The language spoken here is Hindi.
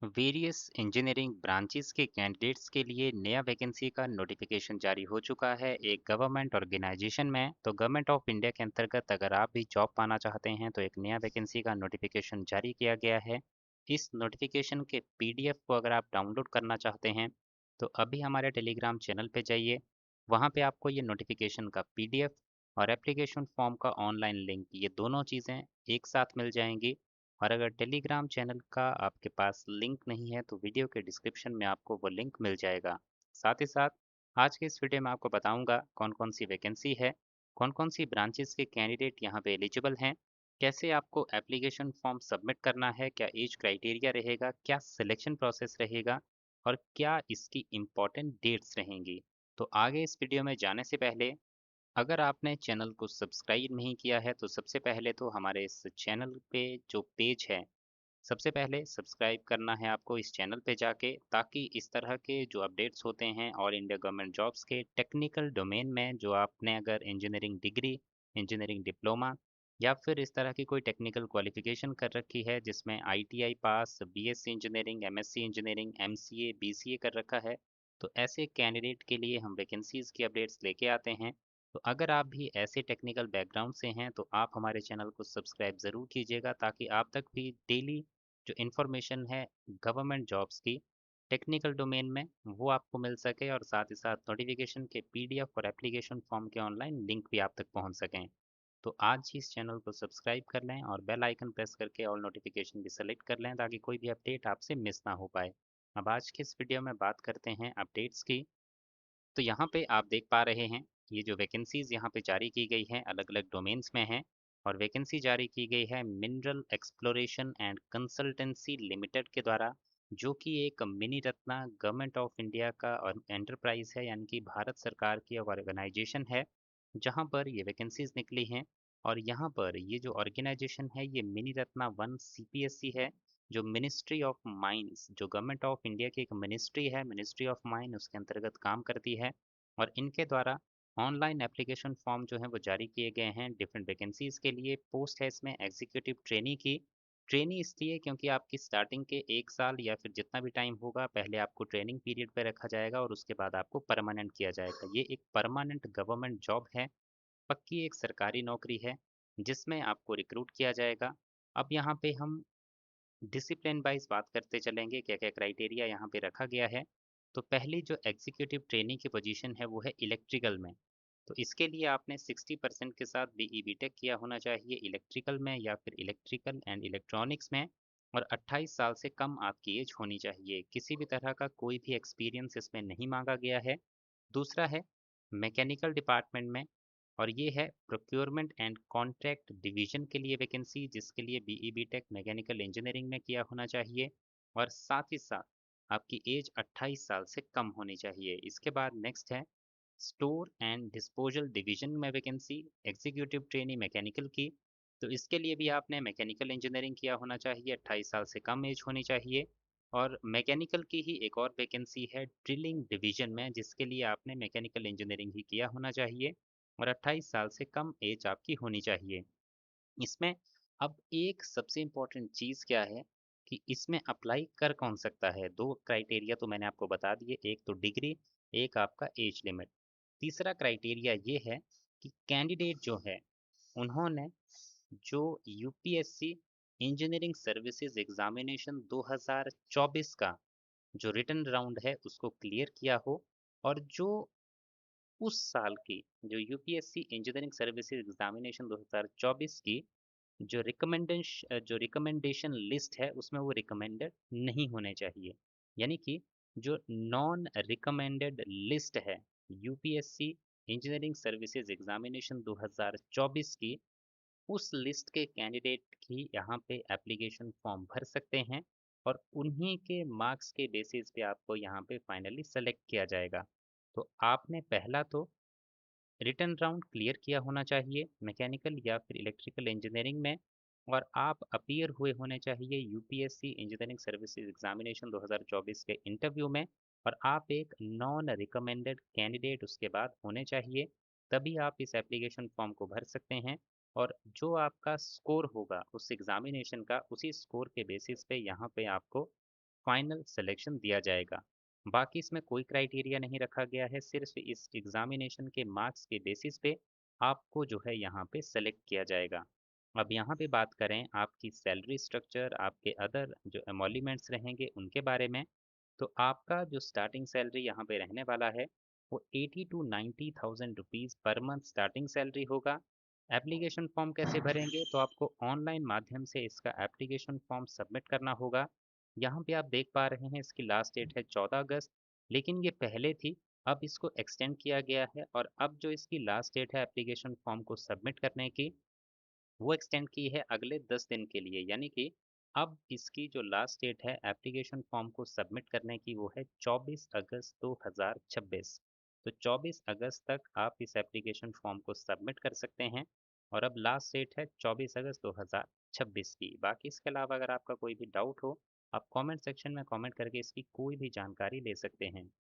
वेरियस इंजीनियरिंग ब्रांचेस के कैंडिडेट्स के लिए नया वैकेंसी का नोटिफिकेशन जारी हो चुका है एक गवर्नमेंट ऑर्गेनाइजेशन में। तो गवर्नमेंट ऑफ इंडिया के अंतर्गत अगर आप भी जॉब पाना चाहते हैं तो एक नया वैकेंसी का नोटिफिकेशन जारी किया गया है। इस नोटिफिकेशन के पीडीएफ को अगर आप डाउनलोड करना चाहते हैं तो अभी हमारे टेलीग्राम चैनल पे जाइए। वहाँ पे आपको ये नोटिफिकेशन का पीडीएफ और एप्लीकेशन फॉर्म का ऑनलाइन लिंक, ये दोनों चीज़ें एक साथ मिल जाएंगी। और अगर टेलीग्राम चैनल का आपके पास लिंक नहीं है तो वीडियो के डिस्क्रिप्शन में आपको वो लिंक मिल जाएगा। साथ ही साथ आज के इस वीडियो में आपको बताऊंगा कौन कौन सी वैकेंसी है, कौन कौन सी ब्रांचेस के कैंडिडेट यहाँ पे एलिजिबल हैं, कैसे आपको एप्लीकेशन फॉर्म सबमिट करना है, क्या एज क्राइटेरिया रहेगा, क्या सिलेक्शन प्रोसेस रहेगा और क्या इसकी इम्पोर्टेंट डेट्स रहेंगी। तो आगे इस वीडियो में जाने से पहले अगर आपने चैनल को सब्सक्राइब नहीं किया है तो सबसे पहले तो हमारे इस चैनल पे जो पेज है, सबसे पहले सब्सक्राइब करना है आपको इस चैनल पे जाके, ताकि इस तरह के जो अपडेट्स होते हैं ऑल इंडिया गवर्नमेंट जॉब्स के टेक्निकल डोमेन में, जो आपने अगर इंजीनियरिंग डिग्री, इंजीनियरिंग डिप्लोमा या फिर इस तरह की कोई टेक्निकल क्वालिफिकेशन कर रखी है जिसमें ITI pass, BSc engineering, MSc engineering, MCA, BCA कर रखा है, तो ऐसे कैंडिडेट के लिए हम वैकेंसीज की अपडेट्स लेके आते हैं। तो अगर आप भी ऐसे टेक्निकल बैकग्राउंड से हैं तो आप हमारे चैनल को सब्सक्राइब ज़रूर कीजिएगा, ताकि आप तक भी डेली जो इन्फॉर्मेशन है गवर्नमेंट जॉब्स की टेक्निकल डोमेन में वो आपको मिल सके, और साथ ही साथ नोटिफिकेशन के पीडीएफ और एप्लीकेशन फॉर्म के ऑनलाइन लिंक भी आप तक पहुंच सकें। तो आज ही इस चैनल को सब्सक्राइब कर लें और बेल आइकन प्रेस करके ऑल नोटिफिकेशन भी सेलेक्ट कर लें, ताकि कोई भी अपडेट आपसे मिस ना हो पाए। अब आज के इस वीडियो में बात करते हैं अपडेट्स की। तो यहाँ पे आप देख पा रहे हैं, ये जो वैकेंसीज यहाँ पे जारी की गई हैं अलग अलग डोमेन्स में हैं। और वैकेंसी जारी की गई है mineral exploration and consultancy limited के द्वारा, जो कि एक mini Ratna government of India का और एंटरप्राइज है, यानी कि भारत सरकार की ऑर्गेनाइजेशन है जहाँ पर ये वैकेंसीज निकली हैं। और यहाँ पर ये जो ऑर्गेनाइजेशन है ये मिनी रत्ना वन सीपीएससी है, जो मिनिस्ट्री ऑफ माइंस, जो गवर्नमेंट ऑफ इंडिया की एक मिनिस्ट्री है, मिनिस्ट्री ऑफ माइन, उसके अंतर्गत काम करती है। और इनके द्वारा ऑनलाइन एप्लीकेशन फॉर्म जो है वो जारी किए गए हैं डिफरेंट वैकेंसीज के लिए। पोस्ट है इसमें एग्जीक्यूटिव ट्रेनी की। ट्रेनी इसलिए क्योंकि आपकी स्टार्टिंग के 1 साल या फिर जितना भी टाइम होगा पहले आपको ट्रेनिंग पीरियड पे रखा जाएगा और उसके बाद आपको परमानेंट किया जाएगा। ये एक परमानेंट गवर्नमेंट जॉब है, पक्की एक सरकारी नौकरी है जिसमें आपको रिक्रूट किया जाएगा। अब यहाँ पे हम डिसिप्लिन वाइज बात करते चलेंगे, क्या क्या क्राइटेरिया यहाँ पे रखा गया है। तो पहली जो एग्जीक्यूटिव ट्रेनिंग की पोजीशन है वो है इलेक्ट्रिकल में। तो इसके लिए आपने 60% के साथ बीई बीटेक किया होना चाहिए इलेक्ट्रिकल में या फिर इलेक्ट्रिकल एंड इलेक्ट्रॉनिक्स में। और 28 साल से कम आपकी एज होनी चाहिए, किसी भी तरह का कोई भी एक्सपीरियंस इसमें नहीं मांगा गया है। दूसरा है मैकेनिकल डिपार्टमेंट में, और ये है प्रोक्योरमेंट एंड कॉन्ट्रैक्ट डिवीजन के लिए वैकेंसी, जिसके लिए बीई बीटेक मैकेनिकल इंजीनियरिंग में किया होना चाहिए। और साथ ही साथ आपकी एज 28 साल से कम होनी चाहिए। इसके बाद नेक्स्ट है स्टोर एंड डिस्पोजल डिवीजन में वैकेंसी, एग्जीक्यूटिव ट्रेनी मैकेनिकल की। तो इसके लिए भी आपने मैकेनिकल इंजीनियरिंग किया होना चाहिए, 28 साल से कम एज होनी चाहिए। और मैकेनिकल की ही एक और वैकेंसी है ड्रिलिंग डिवीजन में, जिसके लिए आपने मैकेनिकल इंजीनियरिंग ही किया होना चाहिए और 28 साल से कम एज आपकी होनी चाहिए। इसमें अब एक सबसे इम्पोर्टेंट चीज़ क्या है कि इसमें अप्लाई कर कौन सकता है। दो क्राइटेरिया तो मैंने आपको बता दिए, एक तो डिग्री, एक आपका एज लिमिट। तीसरा क्राइटेरिया ये है कि कैंडिडेट जो है उन्होंने जो यूपीएससी इंजीनियरिंग सर्विसेज एग्जामिनेशन 2024 का जो रिटन राउंड है उसको क्लियर किया हो, और जो उस साल की जो यूपीएससी इंजीनियरिंग सर्विसेज एग्जामिनेशन 2024 की जो रिकमेंडेशन लिस्ट है उसमें वो रिकमेंडेड नहीं होने चाहिए। यानी कि जो नॉन रिकमेंडेड लिस्ट है यूपीएससी इंजीनियरिंग सर्विसेज एग्जामिनेशन 2024 की, उस लिस्ट के कैंडिडेट ही यहाँ पे एप्लीकेशन फॉर्म भर सकते हैं। और उन्हीं के मार्क्स के बेसिस पे आपको यहाँ पे फाइनली सेलेक्ट किया जाएगा। तो आपने पहला तो रिटन राउंड क्लियर किया होना चाहिए मैकेनिकल या फिर इलेक्ट्रिकल इंजीनियरिंग में, और आप अपीयर हुए होने चाहिए यूपीएससी इंजीनियरिंग सर्विसेज एग्जामिनेशन 2024 के इंटरव्यू में, और आप एक नॉन रिकमेंडेड कैंडिडेट उसके बाद होने चाहिए। तभी आप इस एप्लीकेशन फॉर्म को भर सकते हैं। और जो आपका स्कोर होगा उस एग्जामिनेशन का, उसी स्कोर के बेसिस पे यहाँ पे आपको फाइनल सिलेक्शन दिया जाएगा। बाकी इसमें कोई क्राइटेरिया नहीं रखा गया है, सिर्फ इस एग्जामिनेशन के मार्क्स के बेसिस पे आपको जो है यहाँ पे सेलेक्ट किया जाएगा। अब यहाँ पे बात करें आपकी सैलरी स्ट्रक्चर, आपके अदर जो एमोल्यूमेंट्स रहेंगे उनके बारे में, तो आपका जो स्टार्टिंग सैलरी यहाँ पे रहने वाला है वो 80 to 90,000 rupees per month starting salary होगा। एप्लीकेशन फॉर्म कैसे भरेंगे, तो आपको ऑनलाइन माध्यम से इसका एप्लीकेशन फॉर्म सबमिट करना होगा। यहाँ पे आप देख पा रहे हैं इसकी लास्ट डेट है 14 अगस्त, लेकिन ये पहले थी, अब इसको एक्सटेंड किया गया है और अब जो इसकी लास्ट डेट है एप्लीकेशन फॉर्म को सबमिट करने की, वो एक्सटेंड की है अगले 10 दिन के लिए। यानी कि अब इसकी जो लास्ट डेट है एप्लीकेशन फॉर्म को सबमिट करने की वो है 24 अगस्त 2026। तो 24 अगस्त तक आप इस एप्लीकेशन फॉर्म को सबमिट कर सकते हैं और अब लास्ट डेट है 24 अगस्त 2026 की। बाकी इसके अलावा अगर आपका कोई भी डाउट हो, आप कमेंट सेक्शन में कमेंट करके इसकी कोई भी जानकारी ले सकते हैं।